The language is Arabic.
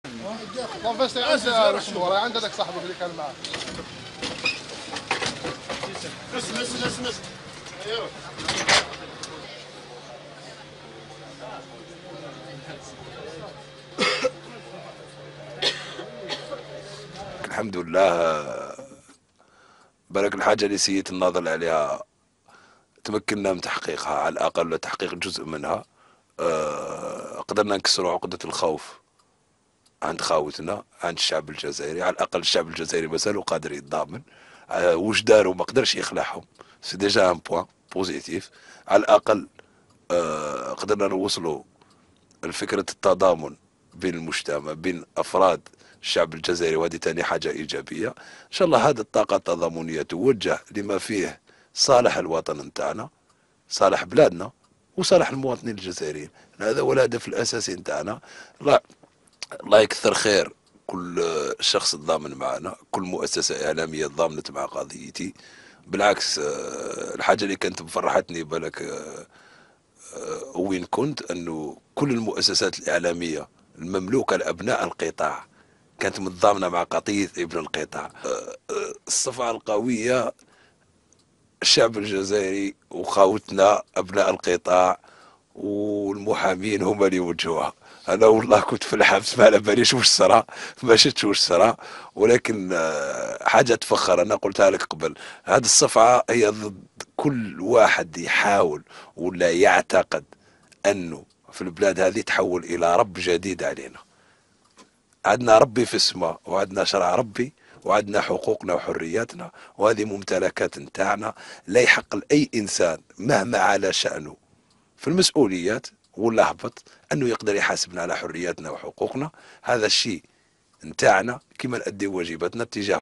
طفشت عند الصورة عندك صاحبك اللي كان معك. اسمع. ايوه. الحمد لله. بالك الحاجة اللي سيت الناظر عليها تمكنا من تحقيقها، على الأقل تحقيق جزء منها. قدرنا نكسروا عقدة الخوف عند خاوتنا، عند الشعب الجزائري. على الأقل الشعب الجزائري مازالوا قادر يتضامن. وش داروا ما قدرش يخلعهم، سي ديجا ان بوان بوزيتيف. على الأقل قدرنا نوصلوا لفكرة التضامن بين المجتمع، بين أفراد الشعب الجزائري، وهذه تاني حاجة إيجابية. إن شاء الله هذه الطاقة التضامنية توجه لما فيه صالح الوطن نتاعنا، صالح بلادنا، وصالح المواطنين الجزائريين. هذا هو الهدف الأساسي نتاعنا. الله الله يكثر خير كل شخص تضامن معنا، كل مؤسسة إعلامية تضامنت مع قضيتي. بالعكس، الحاجة اللي كانت مفرحتني بالك وين كنت أنه كل المؤسسات الإعلامية المملوكة لأبناء القطاع كانت متضامنة مع قضية ابن القطاع. الصفعة القوية الشعب الجزائري وخاوتنا أبناء القطاع والمحامين هما اللي يوجهوها. انا والله كنت في الحبس ما على باليش وش صرا، ما شفتش وش صرا، ولكن حاجه تفخر. انا قلتها لك قبل، هذه الصفعه هي ضد كل واحد يحاول ولا يعتقد انه في البلاد هذه تحول الى رب جديد علينا. عندنا ربي في السماء، وعندنا شرع ربي، وعندنا حقوقنا وحرياتنا، وهذه ممتلكات نتاعنا. لا يحق لأي إنسان مهما على شأنه في المسؤوليات ولا هبط أنه يقدر يحاسبنا على حرياتنا وحقوقنا. هذا الشيء نتاعنا كما نأدي واجباتنا تجاه